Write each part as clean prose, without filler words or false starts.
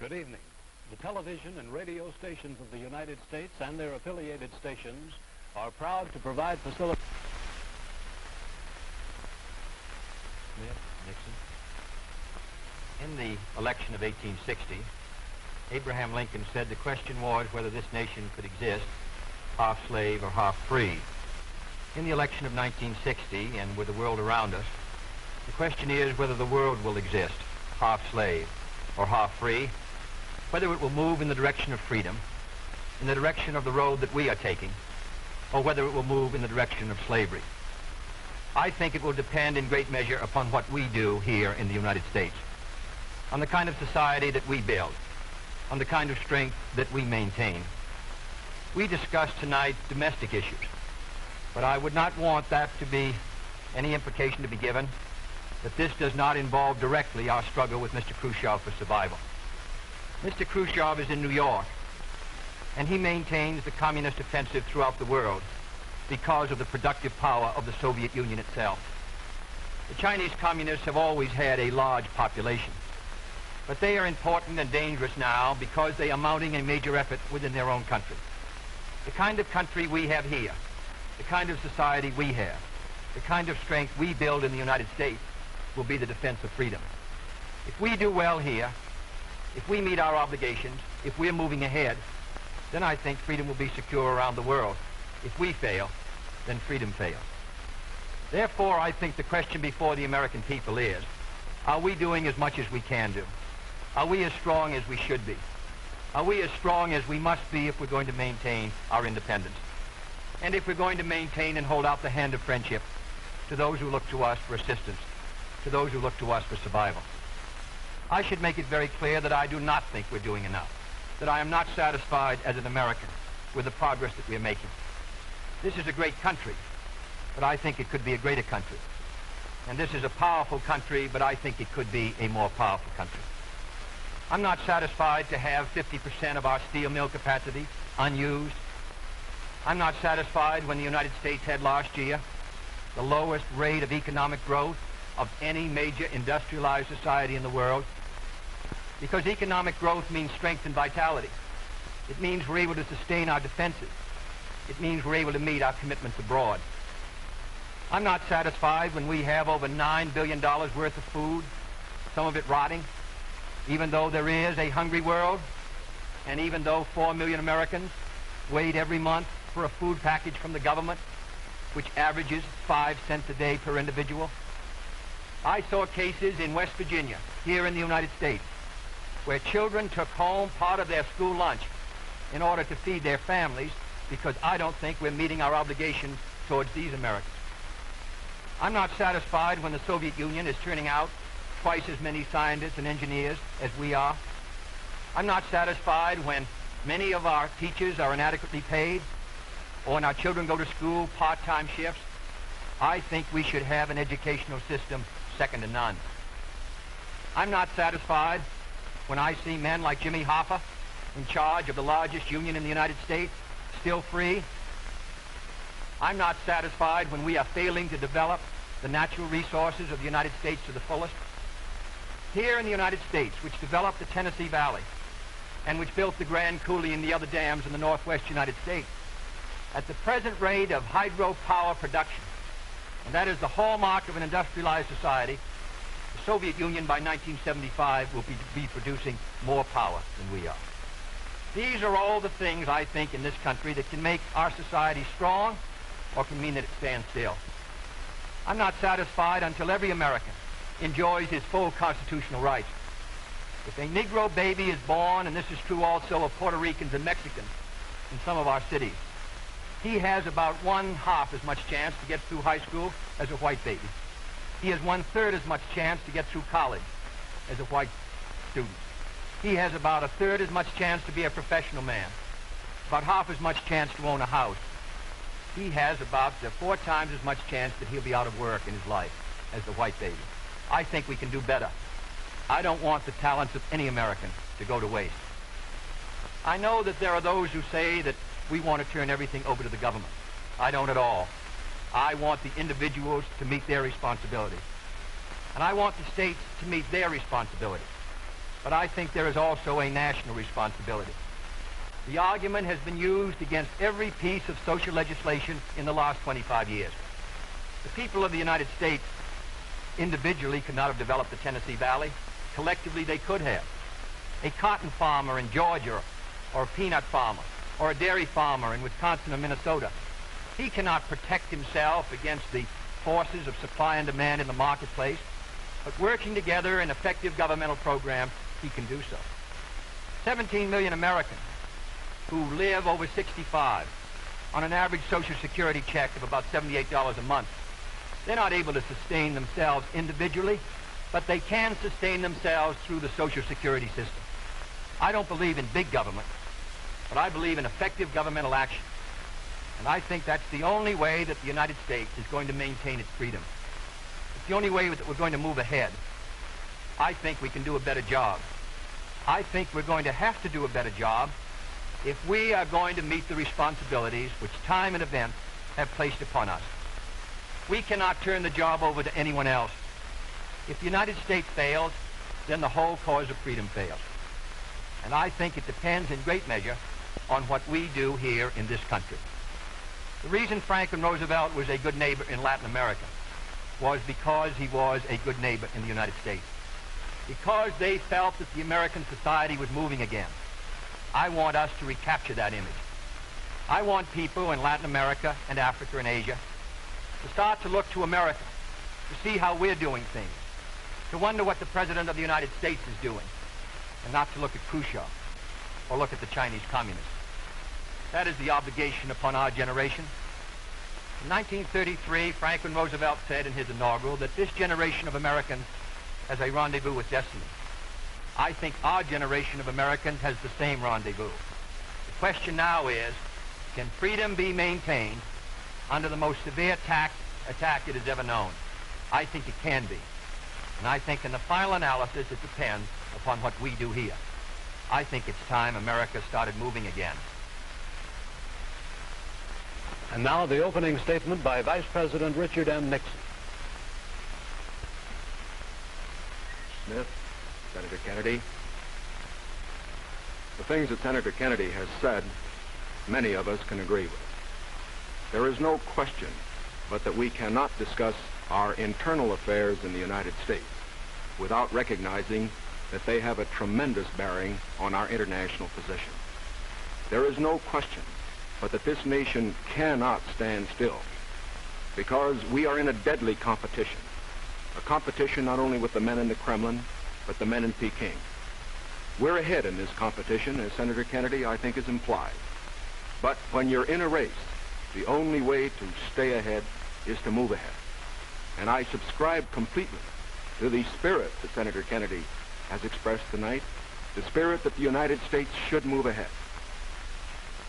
Good evening. The television and radio stations of the United States and their affiliated stations are proud to provide facilities. Nixon. In the election of 1860, Abraham Lincoln said the question was whether this nation could exist half slave or half free. In the election of 1960, and with the world around us, the question is whether the world will exist half slave or half free, whether it will move in the direction of freedom, in the direction of the road that we are taking, or whether it will move in the direction of slavery. I think it will depend in great measure upon what we do here in the United States, on the kind of society that we build, on the kind of strength that we maintain. We discussed tonight domestic issues, but I would not want that to be any implication to be given that this does not involve directly our struggle with Mr. Khrushchev for survival. Mr. Khrushchev is in New York, and he maintains the communist offensive throughout the world because of the productive power of the Soviet Union itself. The Chinese communists have always had a large population, but they are important and dangerous now because they are mounting a major effort within their own country. The kind of country we have here, the kind of society we have, the kind of strength we build in the United States will be the defense of freedom. If we do well here, if we meet our obligations, if we're moving ahead, then I think freedom will be secure around the world. If we fail, then freedom fails. Therefore, I think the question before the American people is, are we doing as much as we can do? Are we as strong as we should be? Are we as strong as we must be if we're going to maintain our independence? And if we're going to maintain and hold out the hand of friendship to those who look to us for assistance, to those who look to us for survival. I should make it very clear that I do not think we're doing enough, that I am not satisfied as an American with the progress that we are making. This is a great country, but I think it could be a greater country. And this is a powerful country, but I think it could be a more powerful country. I'm not satisfied to have 50% of our steel mill capacity unused. I'm not satisfied when the United States had last year the lowest rate of economic growth of any major industrialized society in the world, because economic growth means strength and vitality. It means we're able to sustain our defenses. It means we're able to meet our commitments abroad. I'm not satisfied when we have over $9 billion worth of food, some of it rotting, even though there is a hungry world, and even though 4 million Americans wait every month for a food package from the government, which averages 5 cents a day per individual. I saw cases in West Virginia, here in the United States, where children took home part of their school lunch in order to feed their families, because I don't think we're meeting our obligations towards these Americans. I'm not satisfied when the Soviet Union is turning out twice as many scientists and engineers as we are. I'm not satisfied when many of our teachers are inadequately paid, or when our children go to school part-time shifts. I think we should have an educational system second to none. I'm not satisfied when I see men like Jimmy Hoffa in charge of the largest union in the United States, still free. I'm not satisfied when we are failing to develop the natural resources of the United States to the fullest. Here in the United States, which developed the Tennessee Valley and which built the Grand Coulee and the other dams in the northwest United States, at the present rate of hydropower production, and that is the hallmark of an industrialized society, the Soviet Union by 1975 will be producing more power than we are. These are all the things, I think, in this country that can make our society strong or can mean that it stands still. I'm not satisfied until every American enjoys his full constitutional rights. If a Negro baby is born, and this is true also of Puerto Ricans and Mexicans in some of our cities, he has about 1/2 as much chance to get through high school as a white baby. He has 1/3 as much chance to get through college as a white student. He has about 1/3 as much chance to be a professional man, about 1/2 as much chance to own a house. He has about 4 times as much chance that he'll be out of work in his life as the white baby. I think we can do better. I don't want the talents of any American to go to waste. I know that there are those who say that we want to turn everything over to the government. I don't at all. I want the individuals to meet their responsibilities. And I want the states to meet their responsibilities. but I think there is also a national responsibility. The argument has been used against every piece of social legislation in the last 25 years. The people of the United States individually could not have developed the Tennessee Valley. Collectively, they could have. A cotton farmer in Georgia, or a peanut farmer, or a dairy farmer in Wisconsin or Minnesota, he cannot protect himself against the forces of supply and demand in the marketplace, but working together in effective governmental programs, he can do so. 17 million Americans who live over 65 on an average Social Security check of about $78 a month. They're not able to sustain themselves individually, but they can sustain themselves through the Social Security system. I don't believe in big government, but I believe in effective governmental action. And I think that's the only way that the United States is going to maintain its freedom. It's the only way that we're going to move ahead. I think we can do a better job. I think we're going to have to do a better job if we are going to meet the responsibilities which time and events have placed upon us. We cannot turn the job over to anyone else. If the United States fails, then the whole cause of freedom fails. And I think it depends in great measure on what we do here in this country. The reason Franklin Roosevelt was a good neighbor in Latin America was because he was a good neighbor in the United States. Because they felt that the American society was moving again. I want us to recapture that image. I want people in Latin America and Africa and Asia to start to look to America, to see how we're doing things, to wonder what the President of the United States is doing, and not to look at Khrushchev or look at the Chinese communists. That is the obligation upon our generation. In 1933, Franklin Roosevelt said in his inaugural that this generation of Americans has a rendezvous with destiny. I think our generation of Americans has the same rendezvous. The question now is, can freedom be maintained under the most severe attack it has ever known? I think it can be. And I think in the final analysis, it depends upon what we do here. I think it's time America started moving again. And now the opening statement by Vice President Richard M. Nixon. Smith, Senator Kennedy, the things that Senator Kennedy has said, many of us can agree with. There is no question but that we cannot discuss our internal affairs in the United States without recognizing that they have a tremendous bearing on our international position. There is no question but that this nation cannot stand still because we are in a deadly competition, a competition not only with the men in the Kremlin, but the men in Peking. We're ahead in this competition, as Senator Kennedy, I think, has implied. But when you're in a race, the only way to stay ahead is to move ahead. And I subscribe completely to the spirit that Senator Kennedy has expressed tonight, the spirit that the United States should move ahead.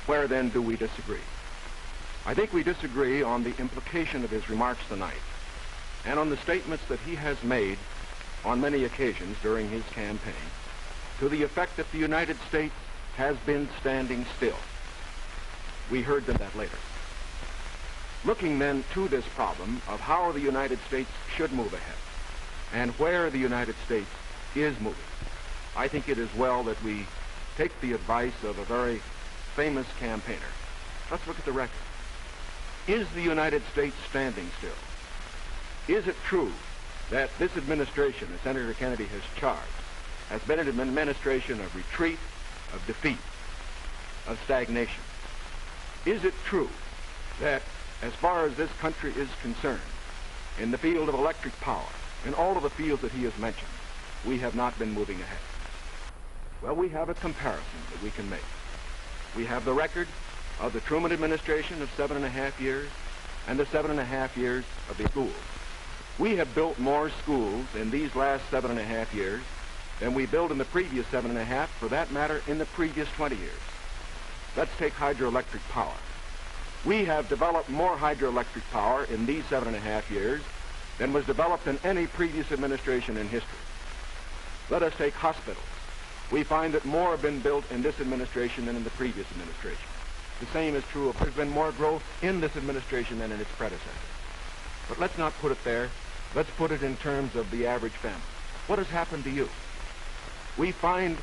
Where then do we disagree? I think we disagree on the implication of his remarks tonight and on the statements that he has made on many occasions during his campaign to the effect that the United States has been standing still. We heard that later. Looking then to this problem of how the United States should move ahead and where the United States is moving, I think it is well that we take the advice of a very famous campaigner. Let's look at the record. Is the United States standing still? Is it true that this administration, as Senator Kennedy has charged, has been an administration of retreat, of defeat, of stagnation? Is it true that as far as this country is concerned, in the field of electric power, in all of the fields that he has mentioned, we have not been moving ahead? Well, we have a comparison that we can make. We have the record of the Truman administration of 7.5 years and the 7.5 years of the schools. We have built more schools in these last 7.5 years than we built in the previous 7.5, for that matter, in the previous 20 years. Let's take hydroelectric power. We have developed more hydroelectric power in these 7.5 years than was developed in any previous administration in history. Let us take hospitals. We find that more have been built in this administration than in the previous administration. The same is true of there's been more growth in this administration than in its predecessor. But let's not put it there. Let's put it in terms of the average family. What has happened to you? we find